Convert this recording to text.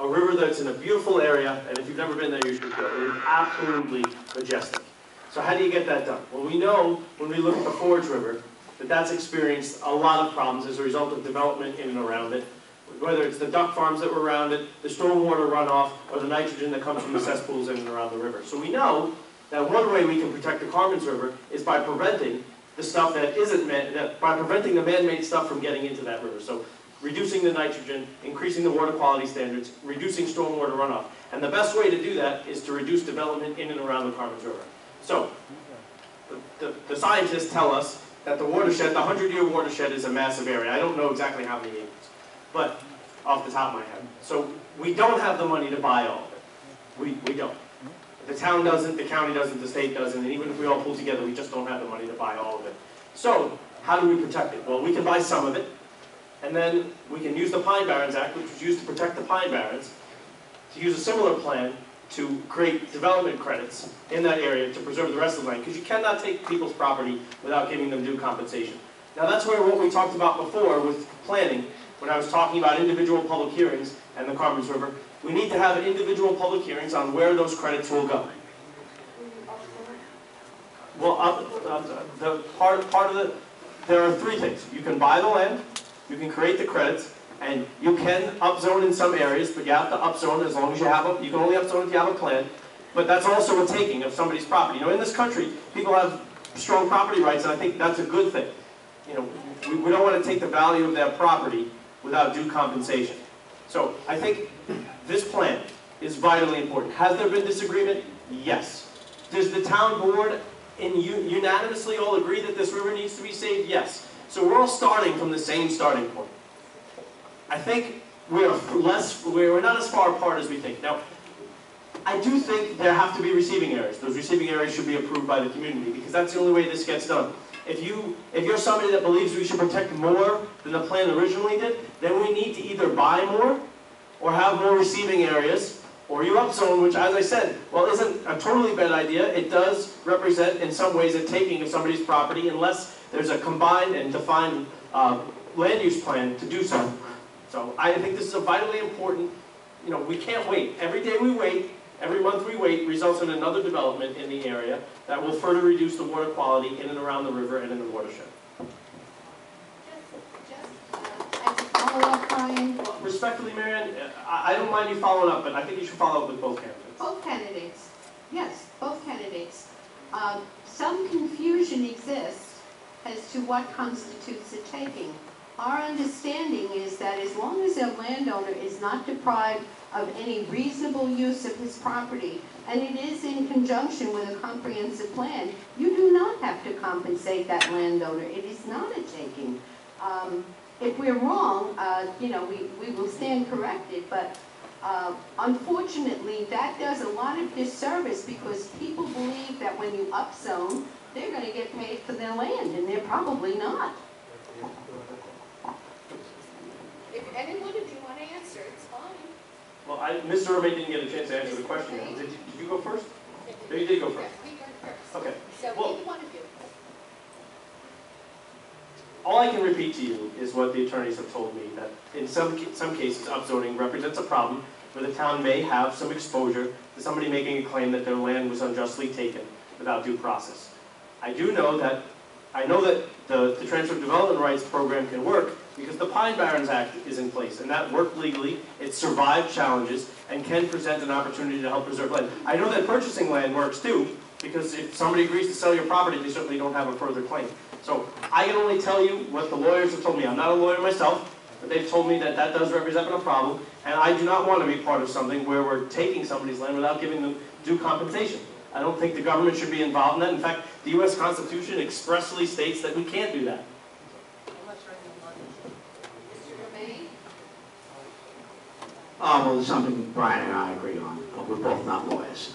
a river that's in a beautiful area, and if you've never been there, you should go. It is absolutely majestic. So how do you get that done? Well, we know when we look at the Forge River that that's experienced a lot of problems as a result of development in and around it, whether it's the duck farms that were around it, the stormwater runoff, or the nitrogen that comes from the cesspools in and around the river. So we know that one way we can protect the Carmen's River is by preventing the stuff that isn't by preventing the man-made stuff from getting into that river. So reducing the nitrogen, increasing the water quality standards, reducing stormwater runoff. And the best way to do that is to reduce development in and around the Carmen's River. So the scientists tell us that the watershed, the 100-year watershed, is a massive area. I don't know exactly how many acres, but off the top of my head. So we don't have the money to buy all of it. We don't. The town doesn't, the county doesn't, the state doesn't, and even if we all pull together, we just don't have the money to buy all of it. So how do we protect it? Well, we can buy some of it, and then we can use the Pine Barrens Act, which was used to protect the Pine Barrens, to use a similar plan to create development credits in that area to preserve the rest of the land, because you cannot take people's property without giving them due compensation. Now that's where what we talked about before with planning, when I was talking about individual public hearings and the Carmen's River, we need to have individual public hearings on where those credits will go. Well, there are three things. You can buy the land, you can create the credits, and you can upzone in some areas, but you have to upzone as long as you have you can only upzone if you have a plan. But that's also a taking of somebody's property. You know, in this country, people have strong property rights, and I think that's a good thing. You know, we don't want to take the value of their property without due compensation. So I think this plan is vitally important. Has there been disagreement? Yes. Does the town board unanimously all agree that this river needs to be saved? Yes. So we're all starting from the same starting point. I think we're not as far apart as we think. Now, I do think there have to be receiving areas. Those receiving areas should be approved by the community, because that's the only way this gets done. If you're somebody that believes we should protect more than the plan originally did, then we need to either buy more or have more receiving areas, or you upzone, which, as I said, well, isn't a totally bad idea. It does represent, in some ways, a taking of somebody's property unless there's a combined and defined land use plan to do so. So I think this is a vitally important, you know, we can't wait. Every day we wait, every month we wait, results in another development in the area that will further reduce the water quality in and around the river and in the watershed. As a follow-up, Brian? Well, respectfully, Marianne, I don't mind you following up, but I think you should follow up with both candidates. Both candidates. Yes, both candidates. Some confusion exists as to what constitutes a taking. Our understanding is that as long as a landowner is not deprived of any reasonable use of his property, and it is in conjunction with a comprehensive plan, you do not have to compensate that landowner. It is not a taking. If we're wrong, you know, we will stand corrected, but unfortunately that does a lot of disservice, because people believe that when you upzone, they're going to get paid for their land, and they're probably not. If anyone of you want to answer, it's fine. Well, Mr. Urban didn't get a chance to answer the question. Did you go first? No, you did go first. Yeah, we went first. Okay. So well, either one of you. All I can repeat to you is what the attorneys have told me, that in some cases, upzoning represents a problem where the town may have some exposure to somebody making a claim that their land was unjustly taken without due process. I know that the Transfer of Development Rights program can work because the Pine Barrens Act is in place, and that worked legally, it survived challenges, and can present an opportunity to help preserve land. I know that purchasing land works too, because if somebody agrees to sell your property, they certainly don't have a further claim. So I can only tell you what the lawyers have told me. I'm not a lawyer myself, but they've told me that that does represent a problem, and I do not want to be part of something where we're taking somebody's land without giving them due compensation. I don't think the government should be involved in that. In fact, the U.S. Constitution expressly states that we can't do that. Well, it's something Brian and I agree on, but we're both not lawyers.